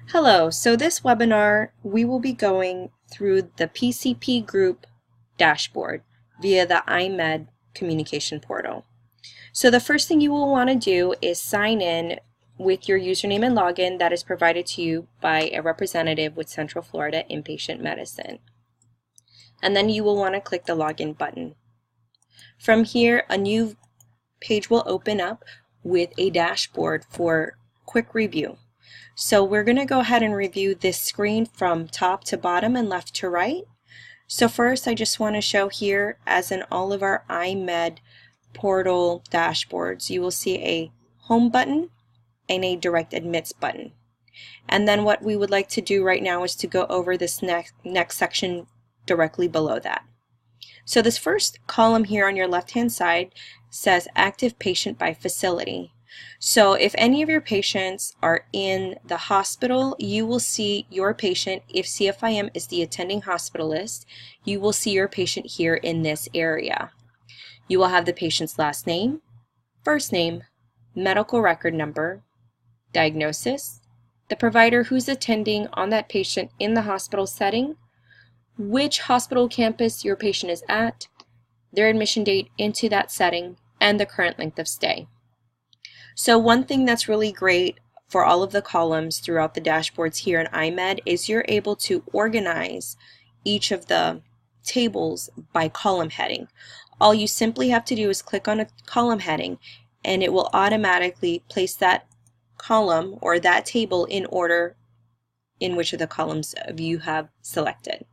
Hello, so this webinar we will be going through the PCP Group dashboard via the iMed communication portal. So the first thing you will want to do is sign in with your username and login that is provided to you by a representative with Central Florida Inpatient Medicine. And then you will want to click the login button. From here, a new page will open up with a dashboard for quick review. So we're going to go ahead and review this screen from top to bottom and left to right. So first, I just want to show here, as in all of our iMed portal dashboards, you will see a home button and a direct admits button. And then what we would like to do right now is to go over this next section directly below that. So this first column here on your left-hand side says active patient by facility. So if any of your patients are in the hospital, you will see your patient. If CFIM is the attending hospitalist, you will see your patient here in this area. You will have the patient's last name, first name, medical record number, diagnosis, the provider who's attending on that patient in the hospital setting, which hospital campus your patient is at, their admission date into that setting, and the current length of stay. So one thing that's really great for all of the columns throughout the dashboards here in iMed is you're able to organize each of the tables by column heading. All you simply have to do is click on a column heading and it will automatically place that column or that table in order in which of the columns you have selected.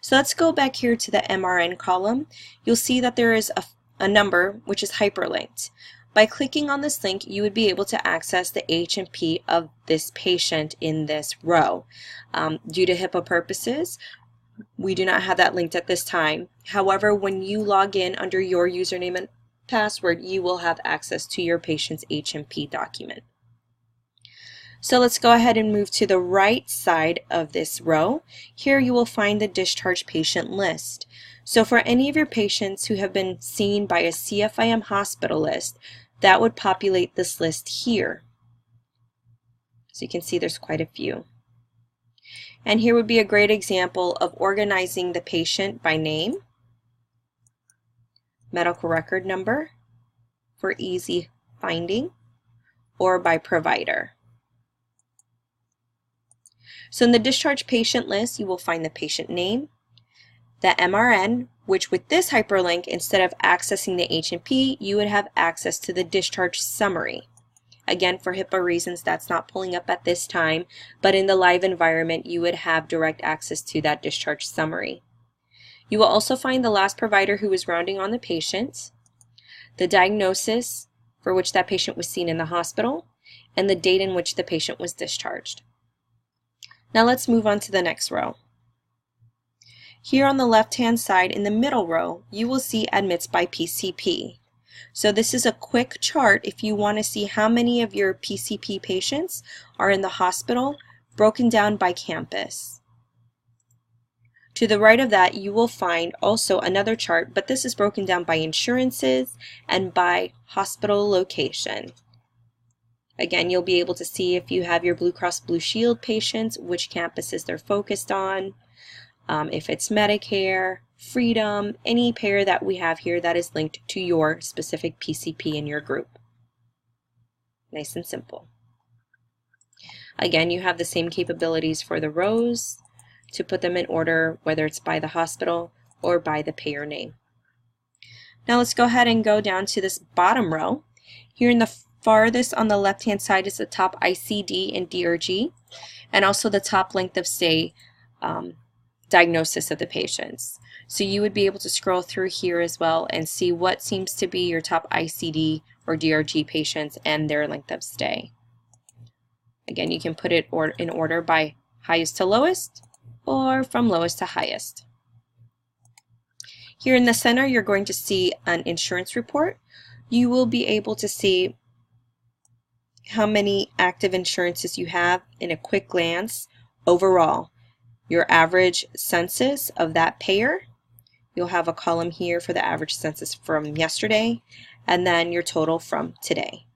So let's go back here to the MRN column. You'll see that there is a number which is hyperlinked. By clicking on this link, you would be able to access the H&P of this patient in this row. Due to HIPAA purposes, we do not have that linked at this time. However, when you log in under your username and password, you will have access to your patient's H&P document. So let's go ahead and move to the right side of this row. Here you will find the discharged patient list. So for any of your patients who have been seen by a CFIM hospitalist, that would populate this list here. So you can see there's quite a few. And here would be a great example of organizing the patient by name, medical record number for easy finding, or by provider. So in the discharged patient list, you will find the patient name, the MRN, which with this hyperlink, instead of accessing the H&P, you would have access to the discharge summary. Again, for HIPAA reasons, that's not pulling up at this time, but in the live environment, you would have direct access to that discharge summary. You will also find the last provider who was rounding on the patient, the diagnosis for which that patient was seen in the hospital, and the date in which the patient was discharged. Now let's move on to the next row. Here on the left-hand side in the middle row, you will see admits by PCP. So this is a quick chart if you want to see how many of your PCP patients are in the hospital, broken down by campus. To the right of that, you will find also another chart, but this is broken down by insurances and by hospital location. Again, you'll be able to see if you have your Blue Cross Blue Shield patients, which campuses they're focused on. If it's Medicare, Freedom, any payer that we have here that is linked to your specific PCP in your group. Nice and simple. Again, you have the same capabilities for the rows to put them in order, whether it's by the hospital or by the payer name. Now let's go ahead and go down to this bottom row. Here in the farthest on the left-hand side is the top ICD and DRG, and also the top length of stay diagnosis of the patients. So you would be able to scroll through here as well and see what seems to be your top ICD or DRG patients and their length of stay. Again, you can put it in order by highest to lowest or from lowest to highest. Here in the center, you're going to see an insurance report. You will be able to see how many active insurances you have in a quick glance overall. Your average census of that payer. You'll have a column here for the average census from yesterday, and then your total from today.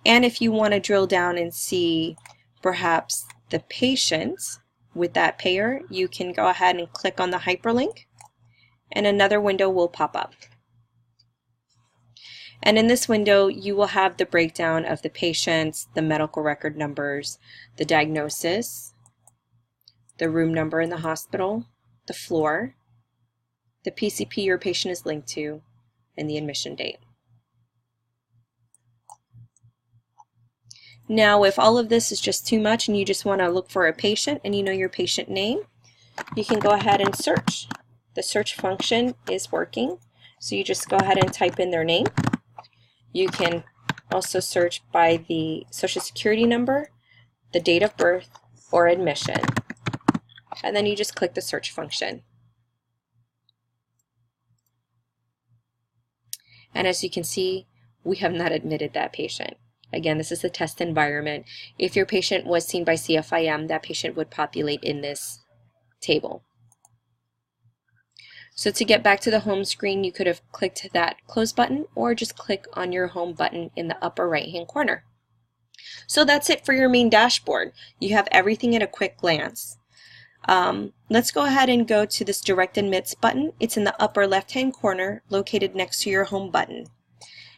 And if you want to drill down and see perhaps the patient with that payer, you can go ahead and click on the hyperlink and another window will pop up. And in this window, you will have the breakdown of the patients, the medical record numbers, the diagnosis, the room number in the hospital, the floor, the PCP your patient is linked to, and the admission date. Now, if all of this is just too much and you just want to look for a patient and you know your patient name, you can go ahead and search. The search function is working, so you just go ahead and type in their name. You can also search by the social security number, the date of birth, or admission. And then you just click the search function. And as you can see, we have not admitted that patient. Again, this is the test environment. If your patient was seen by CFIM, that patient would populate in this table. So to get back to the home screen, you could have clicked that close button or just click on your home button in the upper right hand corner. So that's it for your main dashboard. You have everything at a quick glance. Let's go ahead and go to this direct admits button. It's in the upper left hand corner located next to your home button.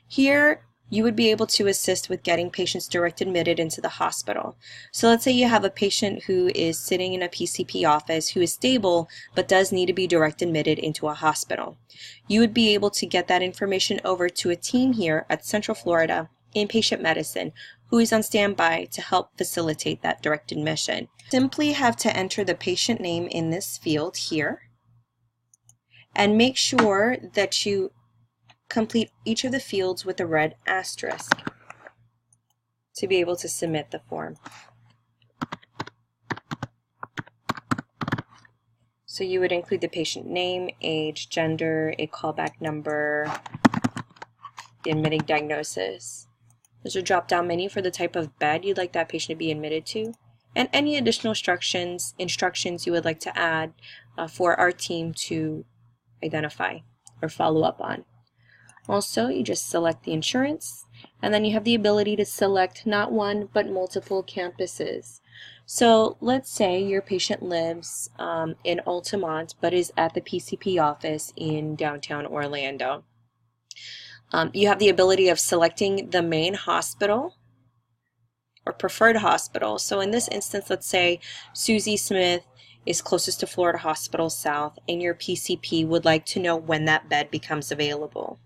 Here you would be able to assist with getting patients direct admitted into the hospital. So let's say you have a patient who is sitting in a PCP office who is stable but does need to be direct admitted into a hospital. You would be able to get that information over to a team here at Central Florida Inpatient Medicine who is on standby to help facilitate that direct admission. Simply have to enter the patient name in this field here and make sure that you complete each of the fields with a red asterisk to be able to submit the form. So you would include the patient name, age, gender, a callback number, the admitting diagnosis. There's a drop-down menu for the type of bed you'd like that patient to be admitted to, and any additional instructions you would like to add for our team to identify or follow up on. Also, you just select the insurance, and then you have the ability to select not one but multiple campuses. So let's say your patient lives in Altamont but is at the PCP office in downtown Orlando. You have the ability of selecting the main hospital or preferred hospital. So in this instance, let's say Susie Smith is closest to Florida Hospital South and your PCP would like to know when that bed becomes available.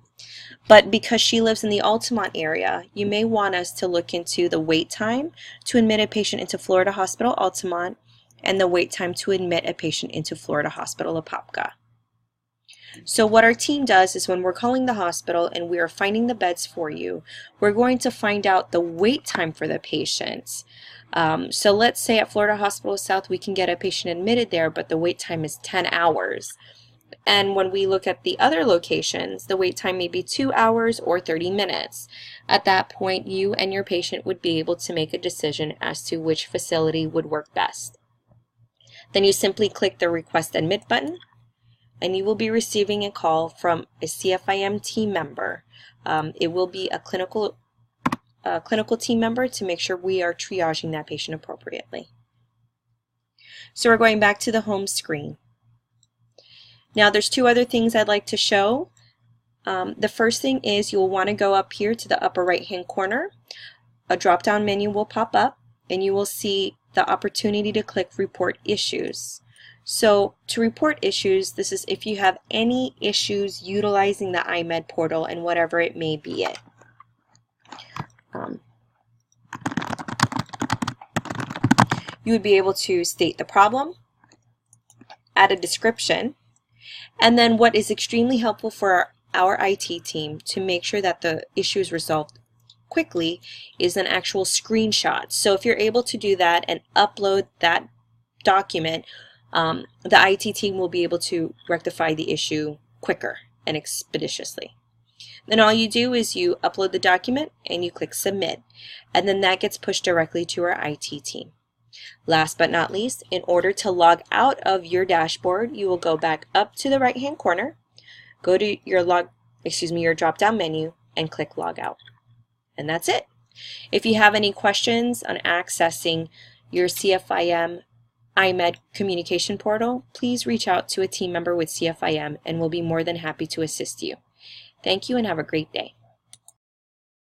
But because she lives in the Altamont area, you may want us to look into the wait time to admit a patient into Florida Hospital Altamont and the wait time to admit a patient into Florida Hospital Apopka. So what our team does is when we're calling the hospital and we are finding the beds for you, we're going to find out the wait time for the patients. So let's say at Florida Hospital South we can get a patient admitted there, but the wait time is 10 hours. And when we look at the other locations, the wait time may be 2 hours or 30 minutes. At that point, you and your patient would be able to make a decision as to which facility would work best. Then you simply click the Request Admit button, and you will be receiving a call from a CFIM team member. It will be a clinical team member to make sure we are triaging that patient appropriately. So we're going back to the home screen. Now there's two other things I'd like to show. The first thing is you'll want to go up here to the upper right hand corner. A drop-down menu will pop up and you will see the opportunity to click Report Issues. So to report issues, this is if you have any issues utilizing the iMed portal and whatever it may be. You would be able to state the problem, add a description, and then what is extremely helpful for our IT team to make sure that the issue is resolved quickly is an actual screenshot. So if you're able to do that and upload that document, the IT team will be able to rectify the issue quicker and expeditiously. Then all you do is you upload the document and you click Submit, and then that gets pushed directly to our IT team. Last but not least, in order to log out of your dashboard, you will go back up to the right hand corner, go to your drop down menu and click Log Out. And that's it. If you have any questions on accessing your CFIM IMED communication portal, please reach out to a team member with CFIM and we'll be more than happy to assist you. Thank you and have a great day.